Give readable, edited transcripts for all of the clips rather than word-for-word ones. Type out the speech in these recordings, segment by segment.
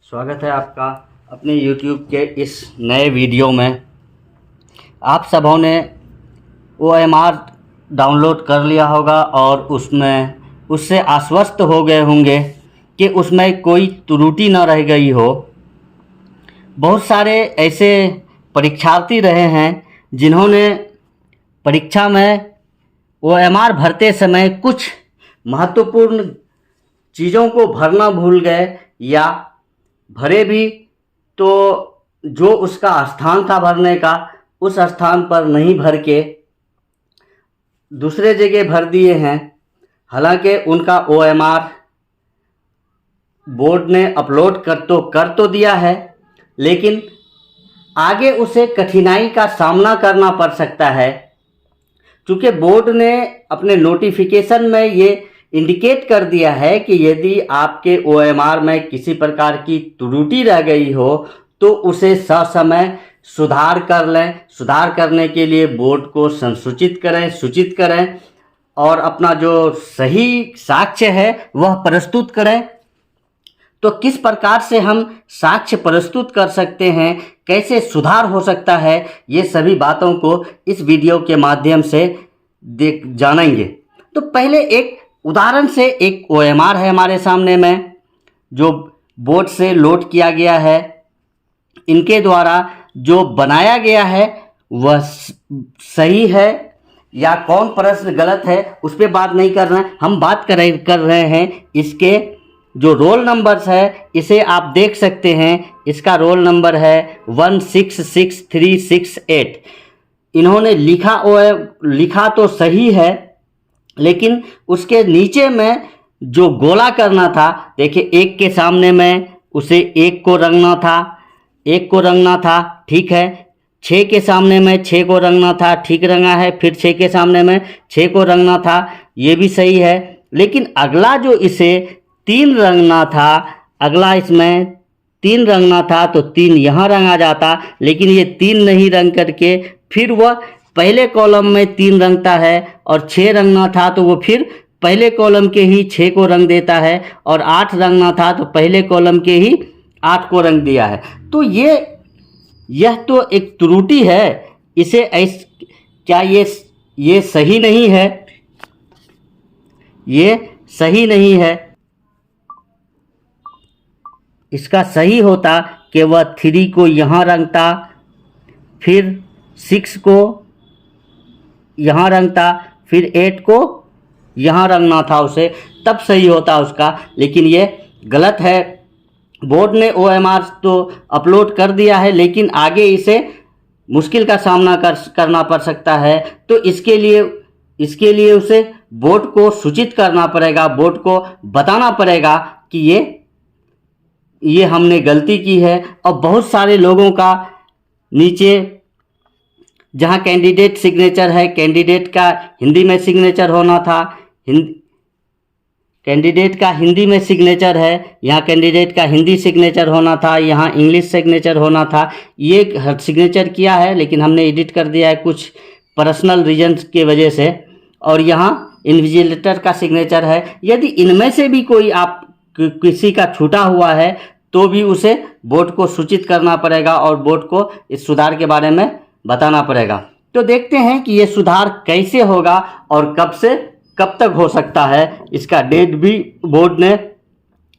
स्वागत है आपका अपने YouTube के इस नए वीडियो में। आप सबों ने OMR डाउनलोड कर लिया होगा और उससे आश्वस्त हो गए होंगे कि उसमें कोई त्रुटि न रह गई हो। बहुत सारे ऐसे परीक्षार्थी रहे हैं जिन्होंने परीक्षा में OMR भरते समय कुछ महत्वपूर्ण चीज़ों को भरना भूल गए या भरे भी तो जो उसका स्थान था भरने का उस स्थान पर नहीं भर के दूसरे जगह भर दिए हैं। हालांकि उनका OMR बोर्ड ने अपलोड कर तो दिया है, लेकिन आगे उसे कठिनाई का सामना करना पड़ सकता है, क्योंकि बोर्ड ने अपने नोटिफिकेशन में ये इंडिकेट कर दिया है कि यदि आपके OMR में किसी प्रकार की त्रुटि रह गई हो तो उसे ससमय सुधार कर लें। सुधार करने के लिए बोर्ड को सूचित करें और अपना जो सही साक्ष्य है वह प्रस्तुत करें। तो किस प्रकार से हम साक्ष्य प्रस्तुत कर सकते हैं, कैसे सुधार हो सकता है, ये सभी बातों को इस वीडियो के माध्यम से जानेंगे। तो पहले एक उदाहरण से एक OMR है हमारे सामने में जो बोर्ड से लोड किया गया है। इनके द्वारा जो बनाया गया है वह सही है या कौन प्रश्न गलत है उस पर बात नहीं कर रहे हैं। हम बात कर रहे हैं इसके जो रोल नंबर्स है, इसे आप देख सकते हैं। इसका रोल नंबर है 166368। इन्होंने लिखा तो सही है, लेकिन उसके नीचे में जो गोला करना था, देखिए एक के सामने में उसे एक को रंगना था, ठीक है। 6 के सामने में 6 को रंगना था, ठीक रंगा है। फिर 6 के सामने में 6 को रंगना था, ये भी सही है। लेकिन अगला जो इसे 3 रंगना था, अगला इसमें 3 रंगना था तो 3 यहाँ रंगा जाता, लेकिन ये 3 नहीं रंग करके फिर वह पहले कॉलम में 3 रंगता है और 6 रंगना था तो वो फिर पहले कॉलम के ही 6 को रंग देता है और 8 रंगना था तो पहले कॉलम के ही 8 को रंग दिया है। तो यह तो एक त्रुटि है। इसे क्या ये सही नहीं है? ये सही नहीं है। इसका सही होता कि वह 3 को यहाँ रंगता, फिर 6 को यहाँ रंगता, फिर 8 को यहाँ रंगना था उसे, तब सही होता उसका। लेकिन ये गलत है। बोर्ड ने OMR तो अपलोड कर दिया है, लेकिन आगे इसे मुश्किल का सामना करना पड़ सकता है। तो इसके लिए उसे बोर्ड को सूचित करना पड़ेगा, बोर्ड को बताना पड़ेगा कि ये हमने गलती की है। और बहुत सारे लोगों का नीचे जहाँ कैंडिडेट सिग्नेचर है, कैंडिडेट का हिंदी में सिग्नेचर होना था, कैंडिडेट का हिंदी में सिग्नेचर है, यहाँ कैंडिडेट का हिंदी सिग्नेचर होना था, यहाँ इंग्लिश सिग्नेचर होना था। ये सिग्नेचर किया है, लेकिन हमने एडिट कर दिया है कुछ पर्सनल रीजन्स के वजह से। और यहाँ इन्विजिलेटर का सिग्नेचर है। यदि इनमें से भी कोई किसी का छूटा हुआ है तो भी उसे बोर्ड को सूचित करना पड़ेगा और बोर्ड को इस सुधार के बारे में बताना पड़ेगा। तो देखते हैं कि ये सुधार कैसे होगा और कब से कब तक हो सकता है। इसका डेट भी बोर्ड ने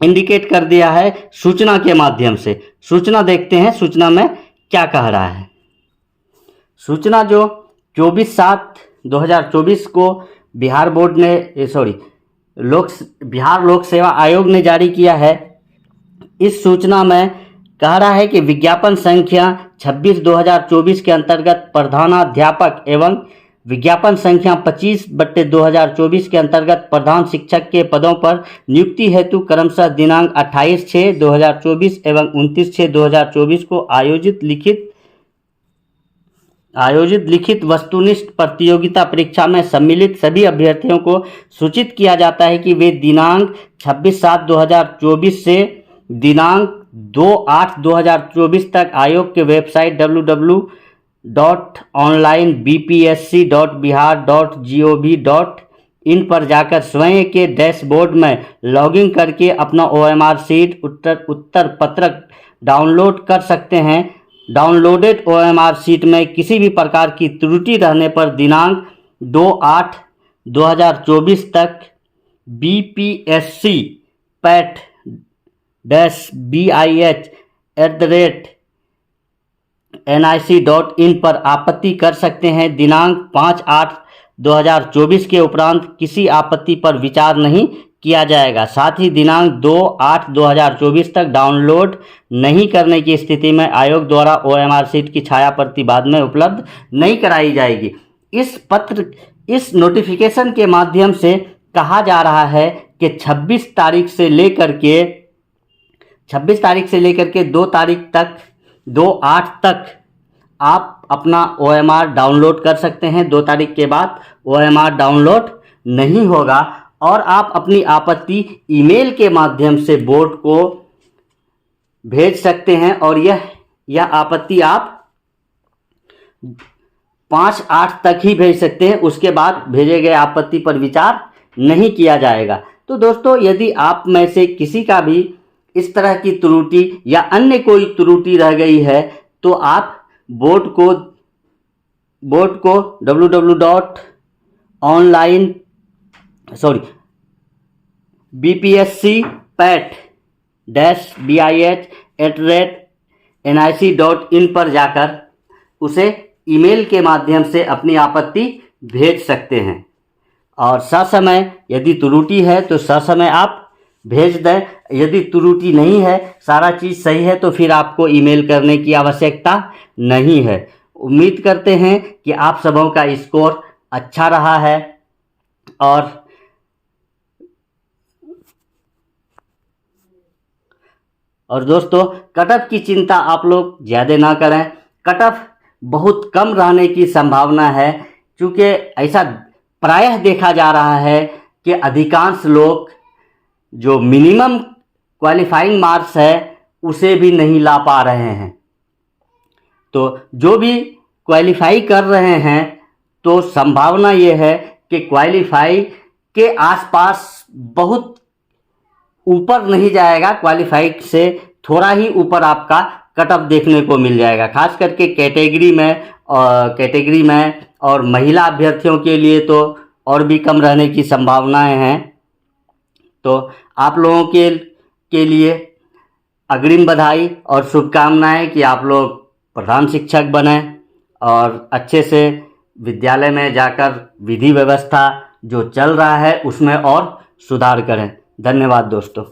इंडिकेट कर दिया है सूचना के माध्यम से। सूचना देखते हैं सूचना में क्या कह रहा है। सूचना जो 24/7/2024 को बिहार लोक सेवा आयोग ने जारी किया है। इस सूचना में कह रहा है कि विज्ञापन संख्या 26/2024 के अंतर्गत प्रधानाध्यापक एवं विज्ञापन संख्या 25/2024 के अंतर्गत प्रधान शिक्षक के पदों पर नियुक्ति हेतु क्रमशः दिनांक 28/6/2024 एवं 29/6/2024 को आयोजित लिखित वस्तुनिष्ठ प्रतियोगिता परीक्षा में सम्मिलित सभी अभ्यर्थियों को सूचित किया जाता है कि वे दिनांक 26/7/2024 से दिनांक 2/8/2024 तक आयोग के वेबसाइट www.onlinebpsc.bihar.gov.in इन पर जाकर स्वयं के डैशबोर्ड में लॉगिन करके अपना OMR शीट उत्तर पत्रक डाउनलोड कर सकते हैं। डाउनलोडेड OMR शीट में किसी भी प्रकार की त्रुटि रहने पर दिनांक 2/8/2024 तक BPSC PAT-BIH@nic.in पर आपत्ति कर सकते हैं। दिनांक 5/8/2024 के उपरांत किसी आपत्ति पर विचार नहीं किया जाएगा। साथ ही दिनांक 2/8/2024 तक डाउनलोड नहीं करने की स्थिति में आयोग द्वारा OMR शीट की छाया प्रति बाद में उपलब्ध नहीं कराई जाएगी। इस नोटिफिकेशन के माध्यम से कहा जा रहा है कि 26 तारीख से लेकर के 2/8 तक आप अपना OMR डाउनलोड कर सकते हैं। 2 तारीख के बाद OMR डाउनलोड नहीं होगा और आप अपनी आपत्ति ईमेल के माध्यम से बोर्ड को भेज सकते हैं और यह आपत्ति आप 5/8 तक ही भेज सकते हैं। उसके बाद भेजे गए आपत्ति पर विचार नहीं किया जाएगा। तो दोस्तों, यदि आप में से किसी का भी इस तरह की त्रुटि या अन्य कोई त्रुटि रह गई है तो आप बोर्ड को BPSC-BIH@nic.in पर जाकर उसे ईमेल के माध्यम से अपनी आपत्ति भेज सकते हैं और ससमय यदि त्रुटि है तो ससमय आप भेज दें। यदि त्रुटि नहीं है, सारा चीज़ सही है, तो फिर आपको ईमेल करने की आवश्यकता नहीं है। उम्मीद करते हैं कि आप सबों का स्कोर अच्छा रहा है और दोस्तों, कट ऑफ की चिंता आप लोग ज़्यादा ना करें। कट ऑफ बहुत कम रहने की संभावना है, क्योंकि ऐसा प्रायः देखा जा रहा है कि अधिकांश लोग जो मिनिमम क्वालिफाइंग मार्क्स है उसे भी नहीं ला पा रहे हैं। तो जो भी क्वालिफाई कर रहे हैं तो संभावना ये है कि क्वालिफाई के आसपास, बहुत ऊपर नहीं जाएगा, क्वालिफाई से थोड़ा ही ऊपर आपका कट ऑफ देखने को मिल जाएगा। खास करके कैटेगरी में और महिला अभ्यर्थियों के लिए तो और भी कम रहने की संभावनाएं हैं। तो आप लोगों के लिए अग्रिम बधाई और शुभकामनाएं कि आप लोग प्रधान शिक्षक बने और अच्छे से विद्यालय में जाकर विधि व्यवस्था जो चल रहा है उसमें और सुधार करें। धन्यवाद दोस्तों।